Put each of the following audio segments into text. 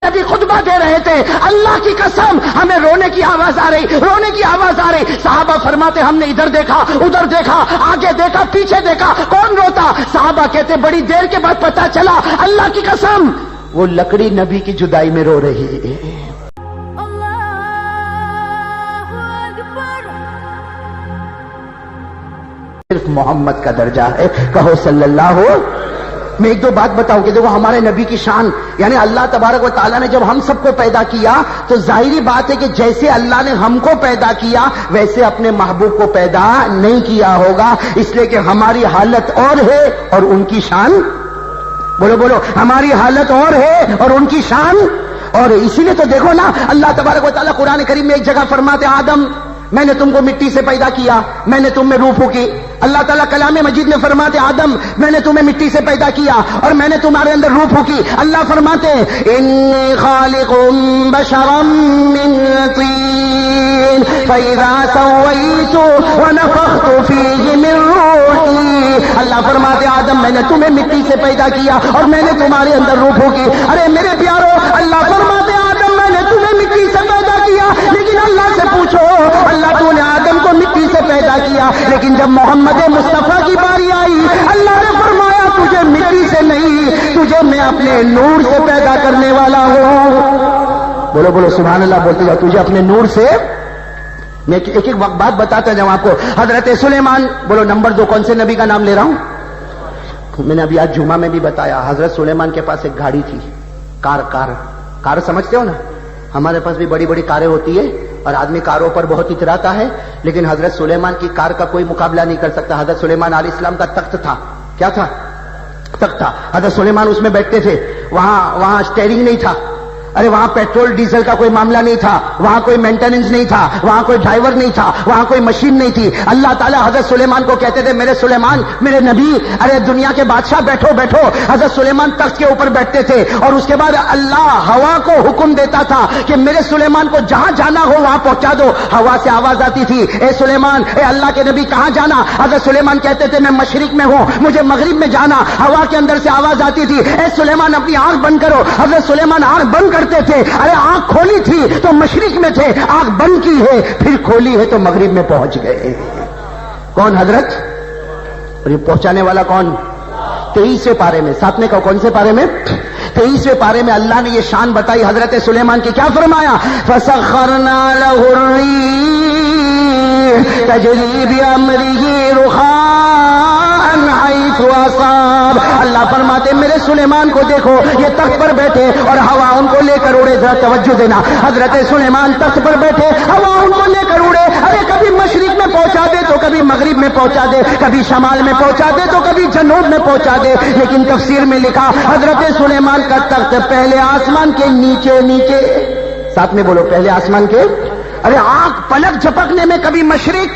نبی خطبہ دے رہے تھے، اللہ کی قسم ہمیں رونے کی آواز آ رہی، رونے کی آواز آ رہی۔ صحابہ فرماتے ہم نے ادھر دیکھا، ادھر دیکھا، آگے دیکھا، پیچھے دیکھا، کون روتا؟ صحابہ کہتے بڑی دیر کے بعد پتہ چلا اللہ کی قسم وہ لکڑی نبی کی جدائی میں رو رہی ہے۔ صرف محمد کا درجہ ہے، کہو صلی اللہ ہو۔ میں ایک دو بات بتاؤں کہ دیکھو ہمارے نبی کی شان، یعنی اللہ تبارک و تعالیٰ نے جب ہم سب کو پیدا کیا تو ظاہری بات ہے کہ جیسے اللہ نے ہم کو پیدا کیا ویسے اپنے محبوب کو پیدا نہیں کیا ہوگا، اس لیے کہ ہماری حالت اور ہے اور ان کی شان، بولو بولو، ہماری حالت اور ہے اور ان کی شان اور، اسی لیے تو دیکھو نا اللہ تبارک و تعالیٰ قرآن کریم میں ایک جگہ فرماتے آدم میں نے تم کو مٹی سے پیدا کیا، میں نے تم میں روح پھونکی۔ اللہ تعالیٰ کلام مجید میں فرماتے آدم میں نے تمہیں مٹی سے پیدا کیا اور میں نے تمہارے اندر روح پھونکی۔ اللہ فرماتے انی خالق بشرا من طین فاذا سویت ونفخت فیہ من روحی۔ اللہ فرماتے آدم میں نے تمہیں مٹی سے پیدا کیا اور میں نے تمہارے اندر روح پھونکی۔ ارے میرے پیارو، اللہ فرماتے آدم میں نے تمہیں مٹی سے پیدا کیا، لیکن اللہ سے پوچھو اللہ تو نے آدم کو مٹی سے پیدا کیا، لیکن جب محمد مصطفیٰ کی باری آئی اللہ نے فرمایا تجھے مٹی سے نہیں، تجھے میں اپنے نور سے پیدا کرنے والا ہوں۔ بولو بولو سبحان اللہ بولتے جاؤ، تجھے اپنے نور سے۔ میں ایک ایک بات بتاتا جاؤں آپ کو۔ حضرت سلیمان، بولو نمبر 2 کون سے نبی کا نام لے رہا ہوں؟ میں نے ابھی آج جمعہ میں بھی بتایا، حضرت سلیمان کے پاس ایک گاڑی تھی، کار سمجھتے ہو نا؟ ہمارے پاس بھی بڑی بڑی کاریں ہوتی ہے اور آدمی کاروں پر بہت اتراتا ہے، لیکن حضرت سلیمان کی کار کا کوئی مقابلہ نہیں کر سکتا۔ حضرت سلیمان علیہ السلام کا تخت تھا، کیا تھا؟ تخت تھا۔ حضرت سلیمان اس میں بیٹھتے تھے، وہاں اسٹیئرنگ نہیں تھا، ارے وہاں پیٹرول ڈیزل کا کوئی معاملہ نہیں تھا، وہاں کوئی مینٹیننس نہیں تھا، وہاں کوئی ڈرائیور نہیں تھا، وہاں کوئی مشین نہیں تھی۔ اللہ تعالیٰ حضرت سلیمان کو کہتے تھے میرے سلیمان، میرے نبی، ارے دنیا کے بادشاہ بیٹھو بیٹھو۔ حضرت سلیمان تخت کے اوپر بیٹھتے تھے اور اس کے بعد اللہ ہوا کو حکم دیتا تھا کہ میرے سلیمان کو جہاں جانا ہو وہاں پہنچا دو۔ ہوا سے آواز آتی تھی اے سلیمان، اے اللہ کے نبی کہاں جانا؟ حضرت سلیمان کہتے تھے میں مشرق میں ہوں، مجھے مغرب میں جانا۔ ہوا کے اندر سے آواز آتی تھی اے سلیمان اپنی آنکھ بند کرو۔ حضرت سلیمان آنکھ بند کرتے تھے، ارے آنکھ کھولی تھی تو مشرق میں تھے، آنکھ بند کی ہے پھر کھولی ہے تو مغرب میں پہنچ گئے۔ کون حضرت؟ اور یہ پہنچانے والا کون؟ 23ویں پارے میں، ساتھ میں کون سے پارے میں؟ 23ویں پارے میں اللہ نے یہ شان بتائی حضرت سلیمان کی، کیا فرمایا؟ فَسَخَّرْنَا لَهُ الرِّيحَ تَجْرِي بِأَمْرِهِ رُخَاءً حَيْثُ أَصَابَ۔ اللہ فرماتے میرے سلیمان کو دیکھو یہ تخت پر بیٹھے اور ہوا ان کو لے کر اڑے۔ ذرا توجہ دینا، حضرت سلیمان تخت پر بیٹھے، ہوا ان کو لے کر اڑے، ارے کبھی مشرق میں پہنچا دے تو کبھی مغرب میں پہنچا دے، کبھی شمال میں پہنچا دے تو کبھی جنوب میں پہنچا دے۔ لیکن تفسیر میں لکھا حضرت سلیمان کا تخت پہلے آسمان کے نیچے نیچے، ساتھ میں بولو پہلے آسمان کے، ارے آنکھ پلک جھپکنے میں کبھی مشرق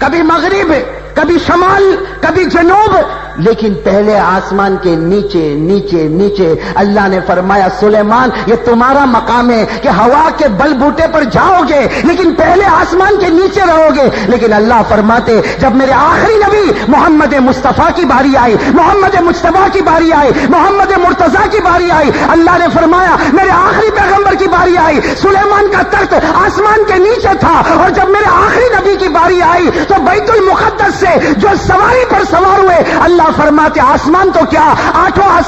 کبھی مغرب کبھی شمال کبھی جنوب، لیکن پہلے آسمان کے نیچے نیچے نیچے۔ اللہ نے فرمایا سلیمان یہ تمہارا مقام ہے کہ ہوا کے بل بوٹے پر جاؤ گے لیکن پہلے آسمان کے نیچے رہو گے۔ لیکن اللہ فرماتے جب میرے آخری نبی محمد مصطفیٰ کی باری آئی، محمد مصطفیٰ کی باری آئی، محمد مرتضیٰ کی باری آئی، اللہ نے فرمایا میرے آخری پیغمبر کی باری آئی، سلیمان کا تخت آسمان کے نیچے تھا، اور جب میرے آخری نبی کی باری آئی تو بیت المقدس سے جو سواری پر سوار ہوئے اللہ فرماتے آسمان تو کیا،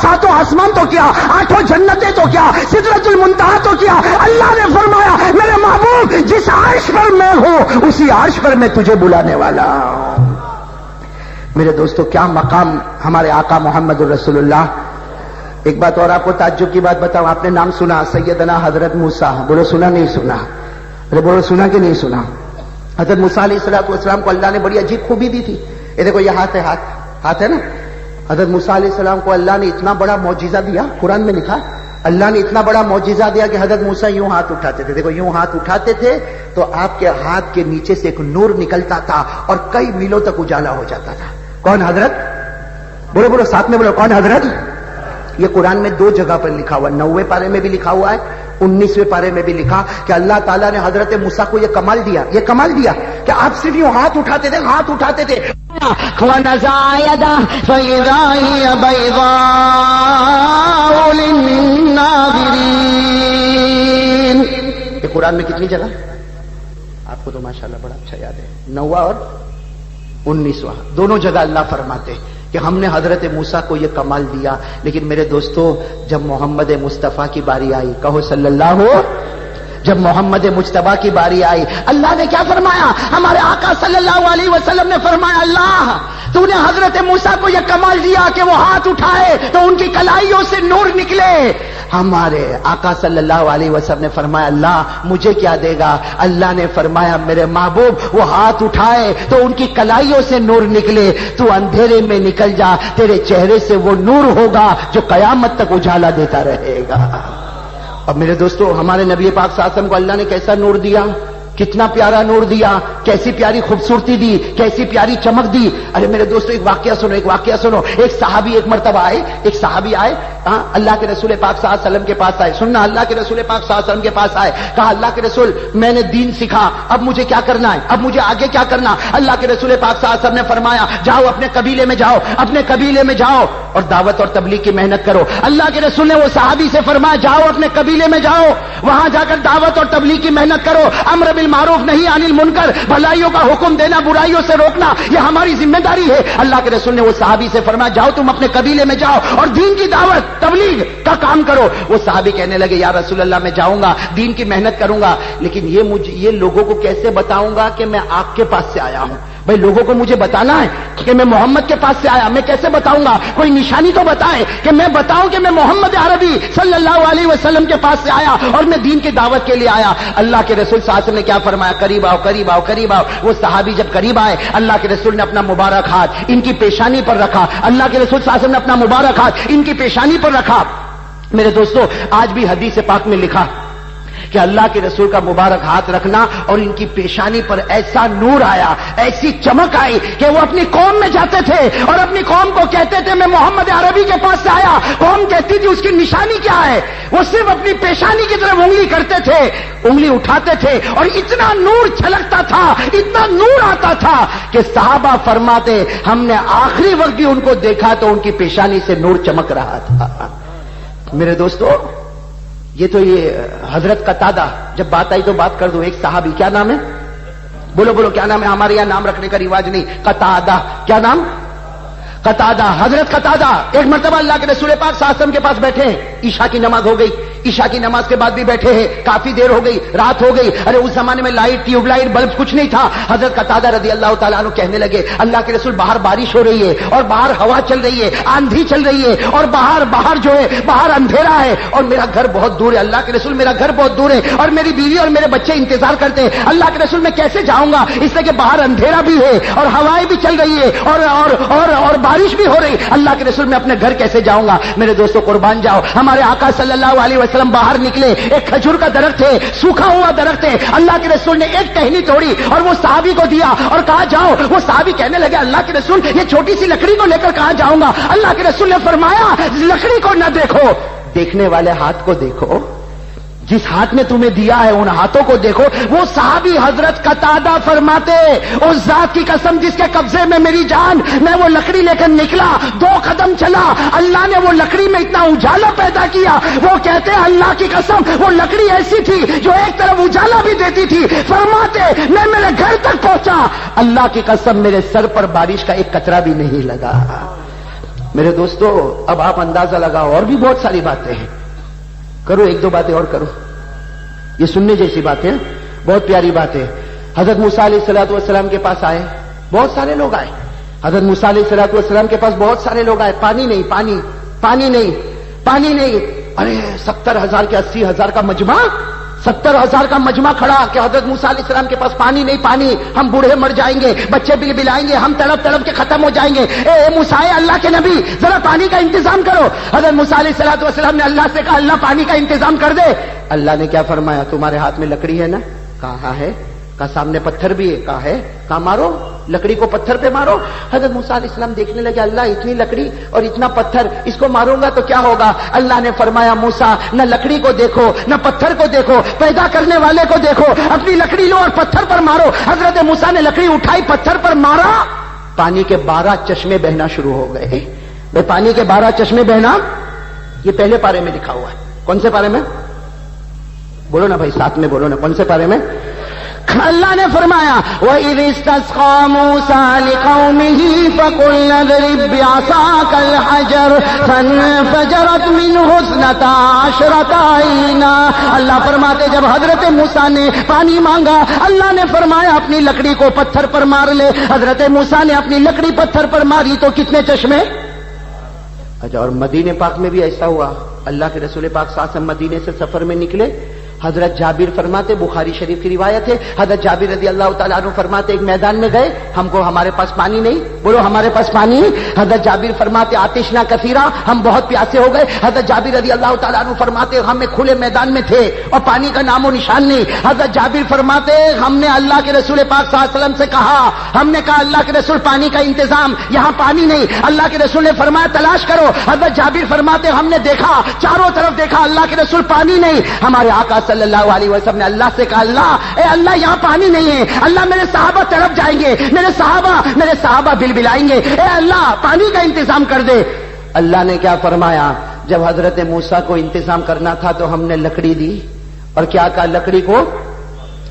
7 آسمان تو کیا، 8 جنتیں تو کیا، سدرۃ المنتہا تو کیا، اللہ نے فرمایا میرے محبوب جس عرش پر میں ہوں اسی عرش پر میں تجھے بلانے والا ہوں۔ میرے دوستو کیا مقام ہمارے آقا محمد الرسول اللہ۔ ایک بات اور آپ کو تعجب کی بات بتاؤں، آپ نے نام سنا سیدنا حضرت موسیٰ، بولو سنا نہیں سنا؟ ارے بولو سنا کہ نہیں سنا؟ حضرت موسیٰ علیہ السلام کو اللہ نے بڑی عجیب خوبی دی تھی۔ یہ دیکھو یہ ہاتھ ہے نا، حضرت موسیٰ علیہ السلام کو اللہ نے اتنا بڑا معجزہ دیا، قرآن میں لکھا اللہ نے اتنا بڑا معجزہ دیا کہ حضرت موسیٰ یوں ہاتھ اٹھاتے تھے، دیکھو یوں ہاتھ اٹھاتے تھے تو آپ کے ہاتھ کے نیچے سے ایک نور نکلتا تھا اور کئی میلوں تک اجالا ہو جاتا تھا۔ کون حضرت؟ بولو بولو ساتھ میں بولو کون حضرت؟ یہ قرآن میں 2 جگہ پر لکھا ہوا ہے، 9ویں پارے میں بھی لکھا ہوا ہے، 19ویں پارے میں بھی لکھا کہ اللہ تعالیٰ نے حضرت موسیٰ کو یہ کمال دیا کہ آپ صرف یوں ہاتھ اٹھاتے تھے ونزع يده فإذا هي بيضاء للناظرين۔ قرآن میں کتنی جگہ؟ آپ کو تو ماشاءاللہ بڑا اچھا یاد ہے، 9واں اور 19واں دونوں جگہ اللہ فرماتے کہ ہم نے حضرت موسیٰ کو یہ کمال دیا، لیکن میرے دوستو جب محمد مصطفیٰ کی باری آئی، کہو صلی اللہ، جب محمد مجتبیٰ کی باری آئی، اللہ نے کیا فرمایا؟ ہمارے آقا صلی اللہ علیہ وسلم نے فرمایا اللہ تو نے حضرت موسیٰ کو یہ کمال دیا کہ وہ ہاتھ اٹھائے تو ان کی کلائیوں سے نور نکلے۔ ہمارے آقا صلی اللہ علیہ وسلم نے فرمایا اللہ مجھے کیا دے گا؟ اللہ نے فرمایا میرے محبوب وہ ہاتھ اٹھائے تو ان کی کلائیوں سے نور نکلے، تو اندھیرے میں نکل جا، تیرے چہرے سے وہ نور ہوگا جو قیامت تک اجالا دیتا رہے گا۔ اب میرے دوستو ہمارے نبی پاک صلی اللہ علیہ وسلم کو اللہ نے کیسا نور دیا، کتنا پیارا نور دیا، کیسی پیاری خوبصورتی دی، کیسی پیاری چمک دی۔ ارے میرے دوستو ایک واقعہ سنو، ایک صحابی ایک مرتبہ آئے اللہ کے رسول پاک صلی اللہ علیہ وسلم کے پاس آئے، سننا، اللہ کے رسول پاک صلی اللہ علیہ وسلم کے پاس آئے، کہا اللہ کے رسول میں نے دین سیکھا، اب مجھے کیا کرنا ہے، اب مجھے آگے کیا کرنا؟ اللہ کے رسول پاک صلی اللہ علیہ وسلم نے فرمایا جاؤ اپنے قبیلے میں جاؤ اور دعوت اور تبلیغ کی محنت کرو۔ اللہ کے رسول نے وہ صحابی سے فرمایا جاؤ اپنے قبیلے میں جاؤ، وہاں جا کر دعوت اور تبلیغ کی محنت کرو، امر بالمعروف نہیں عن المنکر، بھلائیوں کا حکم دینا، برائیوں سے روکنا، یہ ہماری ذمہ داری ہے۔ اللہ کے رسول نے وہ صحابی سے فرمایا جاؤ تم اپنے قبیلے میں جاؤ اور دین کی دعوت تبلیغ کا کام کرو۔ وہ صحابی کہنے لگے یا رسول اللہ میں جاؤں گا، دین کی محنت کروں گا، لیکن یہ لوگوں کو کیسے بتاؤں گا کہ میں آپ کے پاس سے آیا ہوں؟ بھائی لوگوں کو مجھے بتانا ہے کہ میں محمد کے پاس سے آیا، میں کیسے بتاؤں گا؟ کوئی نشانی تو بتائے کہ میں بتاؤں کہ میں محمد عربی صلی اللہ علیہ وسلم کے پاس سے آیا اور میں دین کی دعوت کے لیے آیا۔ اللہ کے رسول صلی اللہ علیہ وسلم نے کیا فرمایا؟ قریب آؤ قریب آؤ قریب آؤ۔ وہ صحابی جب قریب آئے اللہ کے رسول نے اپنا مبارک ہاتھ ان کی پیشانی پر رکھا، اللہ کے رسول صلی اللہ علیہ وسلم نے اپنا مبارک ہاتھ ان کی پیشانی پر رکھا۔ میرے دوستو آج بھی حدیث پاک میں لکھا کہ اللہ کے رسول کا مبارک ہاتھ رکھنا اور ان کی پیشانی پر ایسا نور آیا، ایسی چمک آئی کہ وہ اپنی قوم میں جاتے تھے اور اپنی قوم کو کہتے تھے میں محمد عربی کے پاس سے آیا۔ قوم کہتی تھی اس کی نشانی کیا ہے؟ وہ صرف اپنی پیشانی کی طرف انگلی کرتے تھے، انگلی اٹھاتے تھے اور اتنا نور چھلکتا تھا، اتنا نور آتا تھا کہ صحابہ فرماتے ہم نے آخری وقت بھی ان کو دیکھا تو ان کی پیشانی سے نور چمک رہا تھا۔ میرے دوستو یہ حضرت قتادہ، جب بات آئی تو بات کر دو، ایک صحابی، کیا نام ہے؟ بولو کیا نام ہے؟ ہمارے یہاں نام رکھنے کا رواج نہیں، قتادہ، کیا نام؟ قتادہ، حضرت قتادہ ایک مرتبہ اللہ کے رسول پاک صلی اللہ علیہ وسلم کے پاس بیٹھے ہیں، عشاء کی نماز ہو گئی، عشاء کی نماز کے بعد بھی بیٹھے ہیں، کافی دیر ہو گئی، رات ہو گئی۔ ارے اس زمانے میں لائٹ، ٹیوب لائٹ، بلب کچھ نہیں تھا۔ حضرت قتادہ رضی اللہ تعالیٰ عنہ کہنے لگے اللہ کے رسول باہر بارش ہو رہی ہے اور باہر ہوا چل رہی ہے، آندھی چل رہی ہے اور باہر جو ہے باہر اندھیرا ہے اور میرا گھر بہت دور ہے، اللہ کے رسول میرا گھر بہت دور ہے اور میری بیوی اور میرے بچے انتظار کرتے ہیں، اللہ کے رسول میں کیسے جاؤں گا؟ اس لیے کہ باہر اندھیرا بھی ہے اور ہوائیں بھی چل رہی ہے اور بارش بھی ہو رہی، اللہ کے رسول میں اپنے گھر کیسے جاؤں گا؟ میرے دوستوں قربان جاؤ، ہمارے آقا صلی اللہ علیہ وسلم باہر نکلے، ایک کھجور کا درخت ہے، سوکھا ہوا درخت ہے، اللہ کے رسول نے ایک ٹہنی توڑی اور وہ صحابی کو دیا اور کہا جاؤ۔ وہ صحابی کہنے لگے اللہ کے رسول یہ چھوٹی سی لکڑی کو لے کر کہاں جاؤں گا؟ اللہ کے رسول نے فرمایا لکڑی کو نہ دیکھو، دیکھنے والے ہاتھ کو دیکھو، جس ہاتھ نے تمہیں دیا ہے ان ہاتھوں کو دیکھو۔ وہ صحابی حضرت قتادہ فرماتے اس ذات کی قسم جس کے قبضے میں میری جان، میں وہ لکڑی لے کر نکلا، 2 قدم چلا، اللہ نے وہ لکڑی میں اتنا اجالا پیدا کیا۔ وہ کہتے ہیں اللہ کی قسم وہ لکڑی ایسی تھی جو ایک طرف اجالا بھی دیتی تھی، فرماتے میں میرے گھر تک پہنچا، اللہ کی قسم میرے سر پر بارش کا ایک قطرہ بھی نہیں لگا۔ میرے دوستو اب آپ اندازہ لگاؤ، اور بھی بہت ساری باتیں ہیں، کرو 1-2 باتیں اور کرو، یہ سننے جیسی بات ہے، بہت پیاری بات ہے۔ حضرت موسیٰ علیہ الصلوۃ والسلام کے پاس آئے، بہت سارے لوگ آئے، حضرت موسیٰ علیہ الصلوۃ والسلام کے پاس بہت سارے لوگ آئے، پانی نہیں، ارے 70,000 کے 80,000 کا مجمع، 70,000 کا مجمع کھڑا کہ حضرت موسیٰ علیہ السلام کے پاس پانی نہیں، پانی، ہم بوڑھے مر جائیں گے، بچے بل بلائیں گے، ہم تڑپ تڑپ کے ختم ہو جائیں گے، اے موسیٰ اللہ کے نبی ذرا پانی کا انتظام کرو۔ حضرت موسیٰ علیہ الصلوۃ والسلام نے اللہ سے کہا اللہ پانی کا انتظام کر دے۔ اللہ نے کیا فرمایا؟ تمہارے ہاتھ میں لکڑی ہے نا؟ کہا ہے، کہا سامنے پتھر بھی ہے، کہا ہے، کہا مارو، لکڑی کو پتھر پہ مارو۔ حضرت موسیٰ علیہ السلام دیکھنے لگے اللہ اتنی لکڑی اور اتنا پتھر، اس کو ماروں گا تو کیا ہوگا؟ اللہ نے فرمایا موسیٰ نہ لکڑی کو دیکھو نہ پتھر کو دیکھو، پیدا کرنے والے کو دیکھو، اپنی لکڑی لو اور پتھر پر مارو۔ حضرت موسیٰ نے لکڑی اٹھائی، پتھر پر مارا، پانی کے 12 چشمے بہنا شروع ہو گئے۔ بھائی پانی کے 12 چشمے بہنا یہ پہلے پارے میں لکھا ہوا ہے، کون سے پارے میں؟ بولو نا بھائی ساتھ میں بولو نا، کون سے پارے میں؟ اللہ نے فرمایا وَإِذِ اسْتَسْقَىٰ مُوسَىٰ لِقَوْمِهِ فَقُلْنَا اضْرِب بِّعَصَاكَ الْحَجَرَ فَانفَجَرَتْ مِنْهُ اثْنَتَا عَشْرَةَ عَيْنًا۔ اللہ فرماتے جب حضرت موسیٰ نے پانی مانگا، اللہ نے فرمایا اپنی لکڑی کو پتھر پر مار لے۔ حضرت موسیٰ نے اپنی لکڑی پتھر پر ماری تو کتنے چشمے؟ اچھا، اور مدینے پاک میں بھی ایسا ہوا، اللہ کے رسول پاک صلی اللہ علیہ وسلم مدینے سے سفر میں نکلے، حضرت جابر فرماتے، بخاری شریف کی روایت ہے، حضرت جابر رضی اللہ تعالیٰ عنہ فرماتے ایک میدان میں گئے، ہمارے پاس پانی نہیں، بولو ہمارے پاس پانی۔ حضرت جابر فرماتے آتشنا کثیرہ، ہم بہت پیاسے ہو گئے۔ حضرت جابر رضی اللہ تعالیٰ عنہ فرماتے ہم کھلے میدان میں تھے اور پانی کا نام و نشان نہیں۔ حضرت جابر فرماتے ہم نے اللہ کے رسول پاک صلی اللہ علیہ وسلم سے کہا، ہم نے کہا اللہ کے رسول پانی کا انتظام، یہاں پانی نہیں۔ اللہ کے رسول نے فرمایا تلاش کرو۔ حضرت جابر فرماتے ہم نے دیکھا، چاروں طرف دیکھا، اللہ کے رسول پانی نہیں۔ ہمارے آقا صلی اللہ علیہ وسلم نے اللہ سے کہا اے اللہ یہاں پانی نہیں ہے، اللہ میرے صحابہ تڑپ جائیں گے، میرے صحابہ بلبلائیں گے، اے اللہ پانی کا انتظام کر دے۔ اللہ نے کیا فرمایا؟ جب حضرت موسیٰ کو انتظام کرنا تھا تو ہم نے لکڑی دی اور کیا کہا لکڑی کو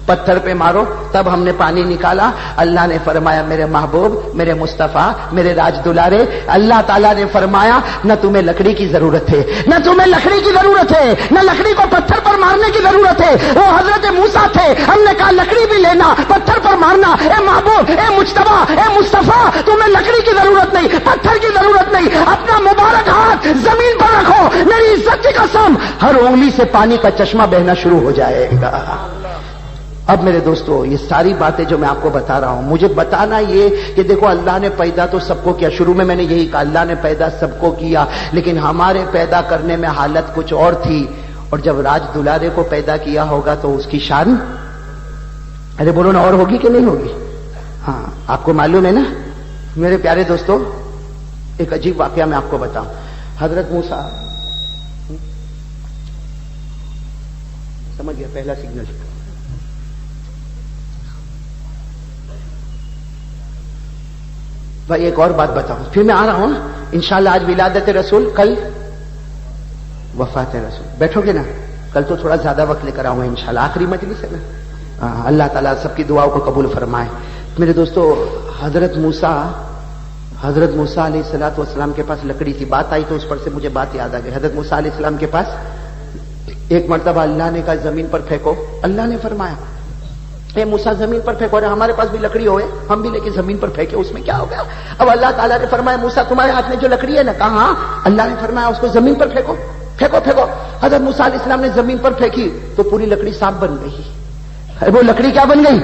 پتھر پہ مارو، تب ہم نے پانی نکالا۔ اللہ نے فرمایا میرے محبوب، میرے مصطفیٰ، میرے راج دلارے، اللہ تعالیٰ نے فرمایا نہ تمہیں لکڑی کی ضرورت ہے، نہ تمہیں لکڑی کی ضرورت ہے، نہ لکڑی کو پتھر پر مارنے کی ضرورت ہے۔ وہ حضرت موسیٰ تھے، ہم نے کہا لکڑی بھی لینا، پتھر پر مارنا۔ اے محبوب، اے مجتبیٰ، اے مصطفیٰ، تمہیں لکڑی کی ضرورت نہیں، پتھر کی ضرورت نہیں، اپنا مبارک ہاتھ زمین پر رکھو، میری عزت کی قسم ہر انگلی سے پانی کا چشمہ بہنا شروع ہو جائے گا۔ اب میرے دوستو یہ ساری باتیں جو میں آپ کو بتا رہا ہوں، مجھے بتانا یہ کہ دیکھو اللہ نے پیدا تو سب کو کیا، شروع میں نے یہی کہا اللہ نے پیدا سب کو کیا، لیکن ہمارے پیدا کرنے میں حالت کچھ اور تھی، اور جب راج دلارے کو پیدا کیا ہوگا تو اس کی شان ارے بولو نا اور ہوگی کہ نہیں ہوگی؟ ہاں آپ کو معلوم ہے نا میرے پیارے دوستو، ایک عجیب واقعہ میں آپ کو بتاؤں۔ حضرت موسیٰ سمجھ گیا پہلا سگنل۔ بھائی ایک اور بات بتاؤں پھر میں آ رہا ہوں انشاءاللہ۔ آج ولادت رسول، کل وفات رسول، بیٹھو گے نا؟ کل تو تھوڑا زیادہ وقت لے کر آؤں گا انشاءاللہ، آخری مجلس ہے نا۔ اللہ تعالیٰ سب کی دعاؤں کو قبول فرمائے۔ میرے دوستو حضرت موسیٰ علیہ الصلوۃ والسلام کے پاس لکڑی تھی، بات آئی تو اس پر سے مجھے بات یاد آ گئی۔ حضرت موسیٰ علیہ السلام کے پاس ایک مرتبہ اللہ نے کہا زمین پر پھینکو، اللہ نے فرمایا اے موسیٰ زمین پر پھینکو، اور ہمارے پاس بھی لکڑی ہوئے ہم بھی لے کے زمین پر پھینکے، اس میں کیا ہو گیا؟ اب اللہ تعالیٰ نے فرمایا موسیٰ تمہارے ہاتھ میں جو لکڑی ہے نا، کہا اللہ نے فرمایا اس کو زمین پر پھینکو پھینکو پھینکو۔ حضرت موسیٰ علیہ السلام نے زمین پر پھینکی تو پوری لکڑی سانپ بن گئی۔ وہ لکڑی کیا بن گئی؟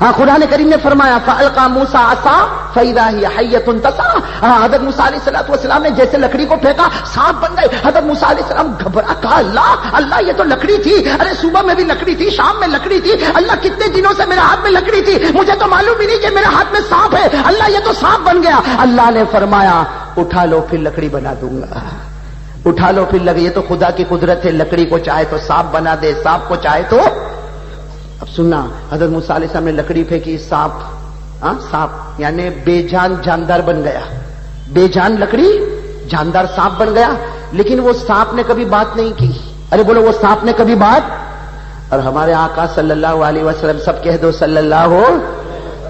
ہاں قرآن کریم نے فرمایا فَأَلْقَى مُوسَىٰ عَصَاهُ فَإِذَا هِيَ حَيَّةٌ تَسْعَىٰ۔ حضرت موسیٰ علیہ السلام نے جیسے لکڑی کو پھینکا سانپ بن گئے۔ حضرت موسیٰ علیہ السلام گھبرا، کہا اللہ یہ تو لکڑی تھی، ارے صبح میں بھی لکڑی تھی، شام میں لکڑی تھی، اللہ کتنے دنوں سے میرے ہاتھ میں لکڑی تھی، مجھے تو معلوم ہی نہیں کہ میرے ہاتھ میں سانپ ہے، اللہ یہ تو سانپ بن گیا۔ اللہ نے فرمایا اٹھا لو پھر لکڑی بنا دوں گا، اٹھا لو پھر یہ تو خدا کی قدرت ہے، لکڑی کو چاہے تو سانپ بنا دے، سانپ کو چاہے تو۔ اب سننا، حضرت موسیٰ علیہ السلام نے لکڑی پھینکی، سانپ یعنی بے جان جاندار بن گیا، بے جان لکڑی جاندار سانپ بن گیا، لیکن وہ سانپ نے کبھی بات نہیں کی۔ ارے بولو وہ سانپ نے کبھی بات۔ اور ہمارے آقا صلی اللہ علیہ وسلم، سب کہہ دو صلی اللہ،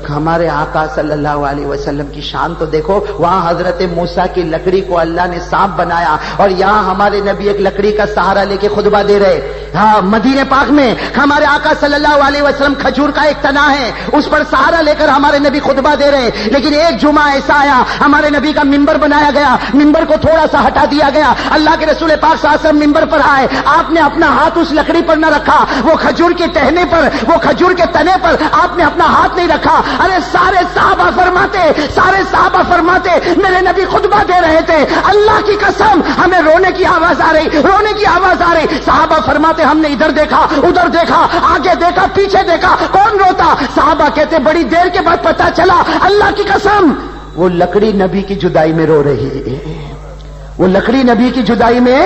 ہمارے آقا صلی اللہ علیہ وسلم کی شان تو دیکھو، وہاں حضرت موسیٰ کی لکڑی کو اللہ نے سانپ بنایا، اور یہاں ہمارے نبی ایک لکڑی کا سہارا لے کے خطبہ دے رہے۔ ہاں مدینے پاک میں ہمارے آقا صلی اللہ علیہ وسلم کھجور کا ایک تنا ہے، اس پر سہارا لے کر ہمارے نبی خطبہ دے رہے۔ لیکن ایک جمعہ ایسا آیا ہمارے نبی کا ممبر بنایا گیا، ممبر کو تھوڑا سا ہٹا دیا گیا، اللہ کے رسول پاک صلی اللہ علیہ وسلم ممبر پر آئے، آپ نے اپنا ہاتھ اس لکڑی پر نہ رکھا، وہ کھجور کے ٹہنے پر، وہ کھجور کے تنے پر آپ نے اپنا ہاتھ نہیں رکھا۔ ارے سارے صحابہ فرماتے میرے نبی خطبہ دے رہے تھے، اللہ کی قسم ہمیں رونے کی آواز آ رہی۔ صحابہ فرماتے ہم نے ادھر دیکھا، ادھر دیکھا، آگے دیکھا، پیچھے دیکھا، کون روتا؟ صحابہ کہتے بڑی دیر کے بعد پتا چلا، اللہ کی قسم وہ لکڑی نبی کی جدائی میں رو رہی ہے، وہ لکڑی نبی کی جدائی میں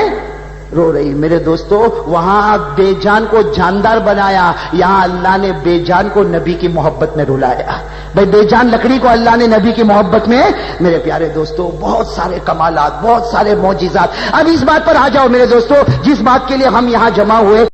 رو رہی۔ میرے دوستو وہاں بے جان کو جاندار بنایا، یہاں اللہ نے بے جان کو نبی کی محبت میں رلایا۔ بھائی بے جان لکڑی کو اللہ نے نبی کی محبت میں۔ میرے پیارے دوستو بہت سارے کمالات، بہت سارے معجزات۔ اب اس بات پر آ جاؤ میرے دوستو، جس بات کے لیے ہم یہاں جمع ہوئے